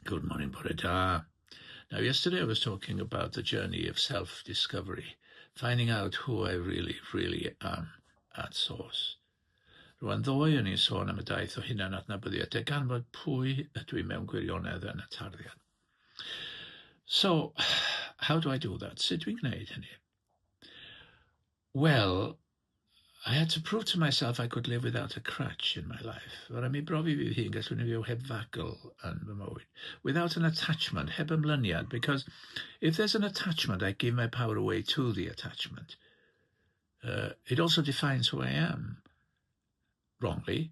Good morning, bore da. Now, yesterday I was talking about the journey of self-discovery, finding out who I really am at source. Rwan ddoe yn i'n sôn am y daith o hunan adnabyddiaeth, ganfod pwy ydw I mewn gwirionedd yn y tarddiad. So, how do I do that? Sut dwi'n gwneud hynny? Well, I had to prove to myself I could live without a crutch in my life. Fyrra mi brofi fi hun gallwn I fyw heb fagl yn fy mywyd. Without an attachment, heb ymlyniad, because if there's an attachment, I give my power away to the attachment. It also defines who I am, wrongly,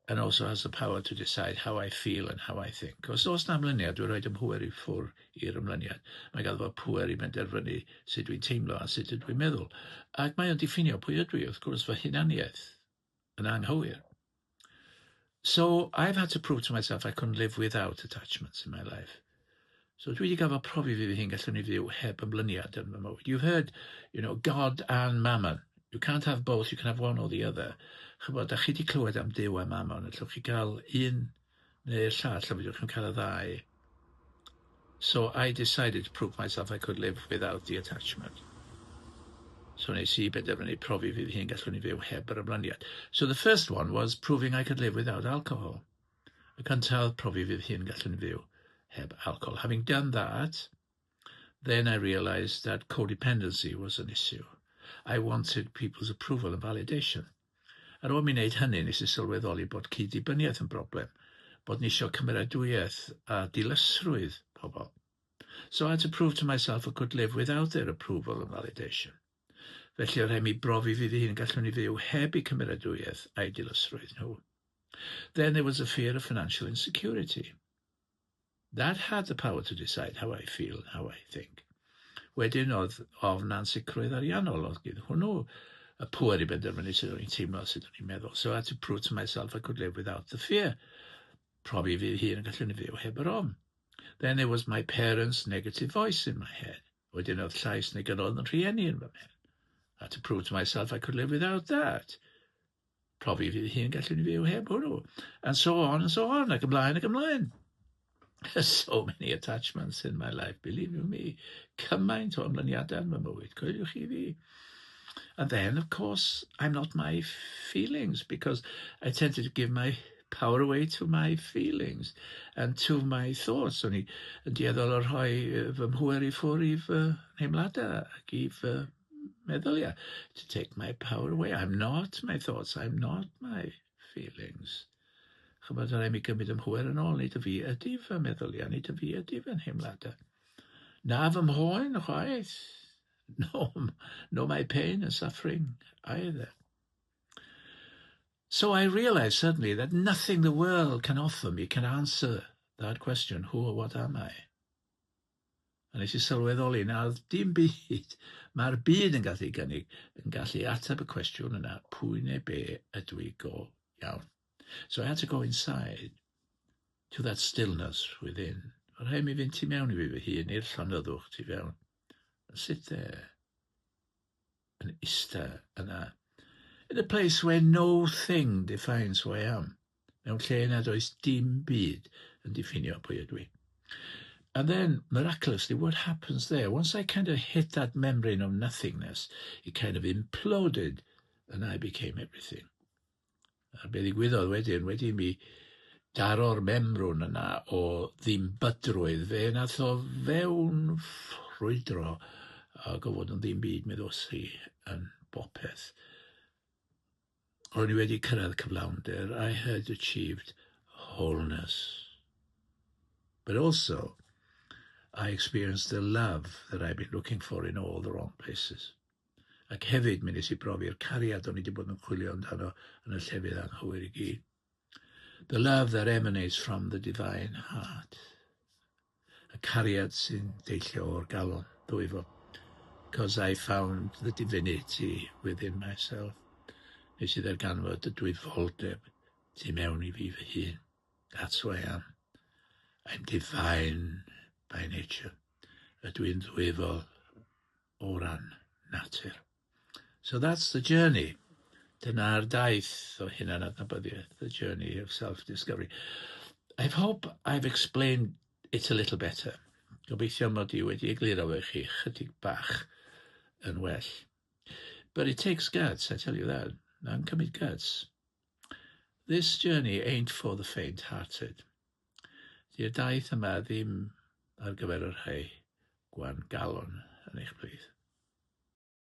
and also has the power to decide how I feel and how I think. Os oes na ymlyniad, dwi'n rhaid ymhwyr I ffwr i'r ymlyniad. Mae gael fod pwer I benderfynu sut dwi'n teimlo a sut dwi'n meddwl. Ac mae o'n diffinio pwy ydw I, wrth gwrs, fy hunaniaeth yn anghywir. So I've had to prove to myself I couldn't live without attachments in my life. So dwi wedi gael profi fi hyn gallwn I fyw heb ymlyniad yn fy mywyd. You've heard, God and mammon. You can't have both, you can have one or the other. Chybod, da chi wedi clywed am Duw a mammon, allwch chi gael un neu'r llall, a fyddwch chi'n cael y ddau. So I decided to prove myself I could live without the attachment. So nes I benderfynu profi fi hyn gallwn I fyw heb yr ymlyniad. So the first one was proving I could live without alcohol. Y cyntaf, profi fi hyn gallwn I fyw heb alcohol. Having done that, then I realized that codependency was an issue. I wanted people's approval and validation. Ar ôl mi wneud hynny, nes I sylweddoli bod cyd-dibynniaeth yn broblem, bod ni isio cymeradwyaeth a dilysrwydd pobl. So I had to prove to myself I could live without their approval and validation. Felly o rhaid mi brofi fi hyn gallwn I fyw heb I cymeradwyaeth a'i dilysrwydd nhw. Then there was a fear of financial insecurity. That had the power to decide how I feel and how I think. Wedyn oedd ofn ansicrwydd ariannol, oedd gyda hwnnw y pŵer I benderfynu sut o'n i'n teimlo, sut o'n i'n meddwl. So I had to prove to myself I could live without the fear. Profi fi hyn yn gallwn I fyw heb yr ofn. Then there was my parents' negative voice in my head. Wedyn oedd llais negyddol yn rhieni yn fy mhen. I had to prove to myself I could live without that. Profi fi hyn gallwn I fyw heb hwnnw. And so on, ac ymlaen, ac ymlaen. So many attachments in my life, believe you me. Cymaint o ymlyniadau yn fy mywyd, coeliwch chi fi. And then, of course, I'm not my feelings, because I tended to give my power away to my feelings and to my thoughts. O'n I yn dieddol o rhoi fy mhwyr I ffwr I fy nheimladau ac I fy meddyliau. To take my power away. I'm not my thoughts, I'm not my feelings. Chybod, rhaid mi gymryd ymhwyr yn ôl, nid y fi ydy fy meddyliau, nid y fi ydy fy nheimladau. Na fy mhoen, chwaith. No my pain and suffering either. So I realized suddenly that nothing the world can offer me can answer that question, who or what am I? A nes I sylweddoli, na dim byd, mae'r byd yn gallu gynnig, yn gallu ateb y cwestiwn yna, pwy neu be ydw I go iawn. So I had to go inside to that stillness within. Rhaid mi fynd ti mewn I fi fy hun, i'r llonyddwch ti fewn. And sit there, yn ista yna, in a place where no thing defines who I am. Mewn lle nad oes dim byd yn diffinio pwy ydw I. And then, miraculously, what happens there? Once I kind of hit that membrane of nothingness, it kind of imploded, and I became everything. A be ddigwyddodd wedi mi daro'r memrwn yna o ddim bydrwydd, fe nath o fewn ffrwydro a gofod yn ddim byd meddosi yn bopeth. O'n I wedi cyrraedd cyflawnder, I had achieved wholeness. But also, I experienced the love that I've been looking for in all the wrong places. Ac hefyd mi nes I brofi'r cariad o'n I wedi bod yn chwilio amdano yn y llefydd anghywir I gyd. The love that emanates from the divine heart. Y cariad sy'n deillio o'r galon ddwyfo. Because I found the divinity within myself. Nes I ddarganfod y dwyfoldeb tu mewn I fi fy hun. That's who I am. I'm divine by nature. Ydw i'n ddwyfol o ran natur. So that's the journey. Dyna'r daith o hunan adnabyddiaeth, the journey of self-discovery. I hope I've explained it's a little better. Gobeithio mod I wedi egluro fe chi chydig bach yn well. But it takes guts, I tell you that. Na'n cymryd guts. This journey ain't for the faint-hearted. Di'r daith yma ddim ar gyfer yr rhai gwan galon yn eich plith.